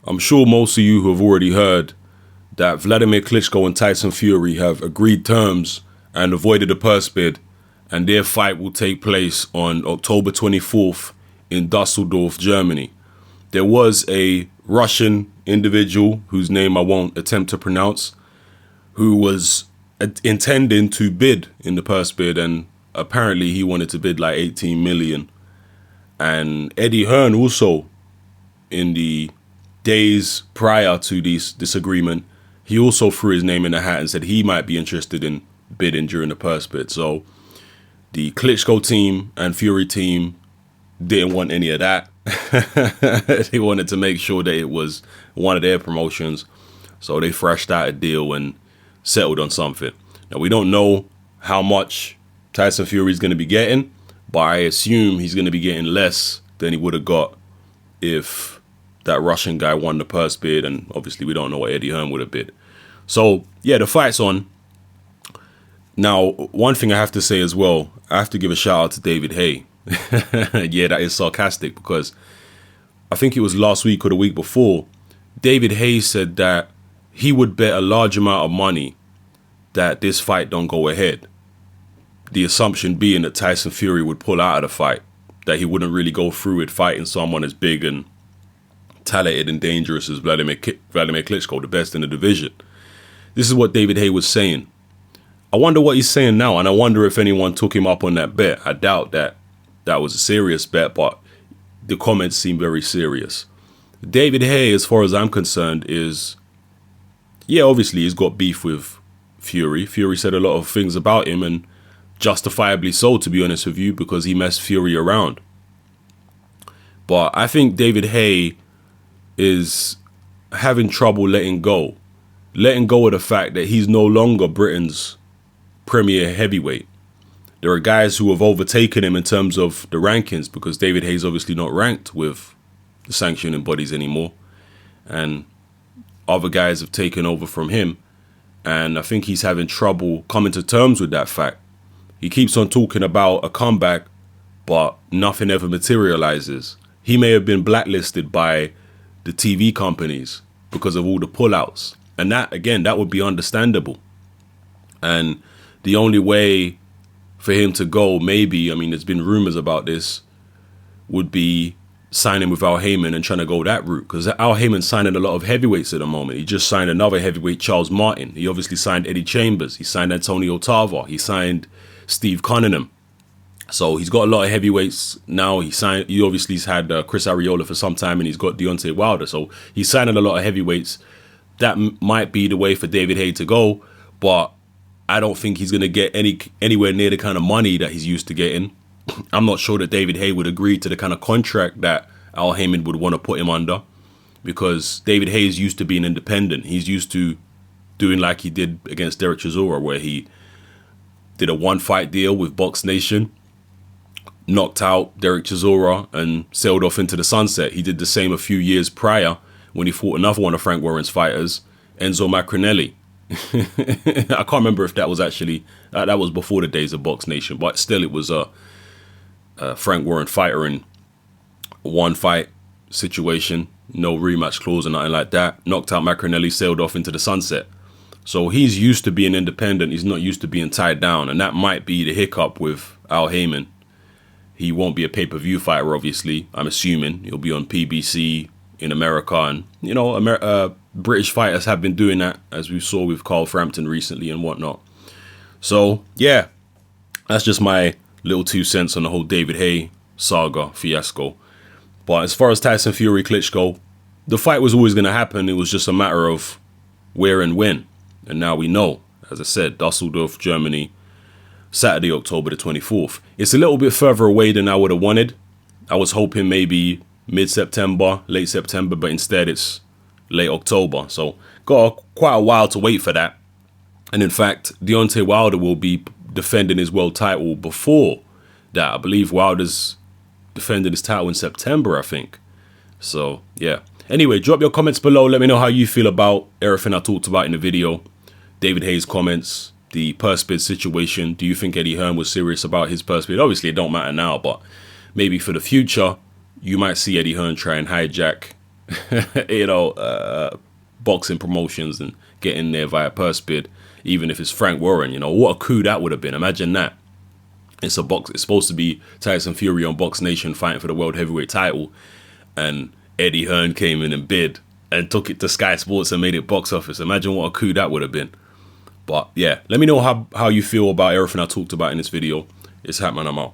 I'm sure most of you who have already heard that Vladimir Klitschko and Tyson Fury have agreed terms and avoided a purse bid, and their fight will take place on October 24th in Dusseldorf, Germany. There was a Russian individual whose name I won't attempt to pronounce, who was intending to bid in the purse bid, and apparently he wanted to bid like 18 million. And Eddie Hearn also, in the days prior to this agreement, he also threw his name in the hat and said he might be interested in bidding during the purse bid. So the Klitschko team and Fury team didn't want any of that. They wanted to make sure that it was one of their promotions. So they thrashed out a deal and settled on something. Now, we don't know how much Tyson Fury is going to be getting, but I assume he's going to be getting less than he would have got if that Russian guy won the purse bid, and obviously we don't know what Eddie Hearn would have bid. So, yeah, the fight's on. Now, one thing I have to say as well, I have to give a shout out to David Haye. Yeah, that is sarcastic, because I think it was last week or the week before, David Haye said that he would bet a large amount of money that this fight don't go ahead. The assumption being that Tyson Fury would pull out of the fight, that he wouldn't really go through with fighting someone as big and talented and dangerous as Vladimir Klitschko, the best in the division. This is what David Haye was saying. I wonder what he's saying now, and I wonder if anyone took him up on that bet. I doubt that that was a serious bet, but the comments seem very serious. David Haye, as far as I'm concerned, is, yeah, obviously he's got beef with Fury. Fury said a lot of things about him, and justifiably so, to be honest with you, because he messed Fury around. But I think David Haye is having trouble letting go of the fact that he's no longer Britain's premier heavyweight. There are guys who have overtaken him in terms of the rankings, because David Haye's obviously not ranked with the sanctioning bodies anymore, and other guys have taken over from him, and I think he's having trouble coming to terms with that fact. He keeps on talking about a comeback, but nothing ever materializes. He may have been blacklisted by the TV companies because of all the pullouts. And that, again, that would be understandable. And the only way for him to go, maybe, I mean, there's been rumors about this, would be signing with Al Heyman and trying to go that route. Because Al Heyman's signing a lot of heavyweights at the moment. He just signed another heavyweight, Charles Martin. He obviously signed Eddie Chambers. He signed Antonio Tarver. He signed Steve Cunningham. So he's got a lot of heavyweights now. He obviously had Chris Arreola for some time, and he's got Deontay Wilder. So he's signing a lot of heavyweights. That might be the way for David Haye to go, but I don't think he's going to get anywhere near the kind of money that he's used to getting. I'm not sure that David Haye would agree to the kind of contract that Al Heyman would want to put him under, because David Haye is used to being independent. He's used to doing like he did against Derek Chisora, where he did a one-fight deal with Box Nation, knocked out Derek Chisora, and sailed off into the sunset. He did the same a few years prior when he fought another one of Frank Warren's fighters, Enzo Macronelli. I can't remember if that was actually, that was before the days of Box Nation, but still it was a Frank Warren fighter in one fight situation, no rematch clause or nothing like that. Knocked out Macronelli, sailed off into the sunset. So he's used to being independent. He's not used to being tied down. And that might be the hiccup with Al Heyman. He won't be a pay-per-view fighter, obviously. I'm assuming he'll be on PBC in America. And, you know, British fighters have been doing that, as we saw with Carl Frampton recently and whatnot. So, yeah, that's just my little 2 cents on the whole David Haye saga fiasco. But as far as Tyson Fury Klitschko, the fight was always going to happen. It was just a matter of where and when. And now we know, as I said, Dusseldorf, Germany, Saturday, October the 24th. It's a little bit further away than I would have wanted. I was hoping maybe mid-September, late September, but instead it's late October. So got quite a while to wait for that. And in fact, Deontay Wilder will be defending his world title before that. I believe Wilder's defended his title in September, I think. So, yeah. Anyway, drop your comments below. Let me know how you feel about everything I talked about in the video. David Haye's comments, the purse bid situation. Do you think Eddie Hearn was serious about his purse bid? Obviously, it don't matter now, but maybe for the future, you might see Eddie Hearn try and hijack you know, boxing promotions and get in there via purse bid, even if it's Frank Warren. You know, what a coup that would have been. Imagine that. It's supposed to be Tyson Fury on Box Nation fighting for the world heavyweight title, and Eddie Hearn came in and bid and took it to Sky Sports and made it box office. Imagine what a coup that would have been. But yeah, let me know how you feel about everything I talked about in this video. It's Hatman, I'm out.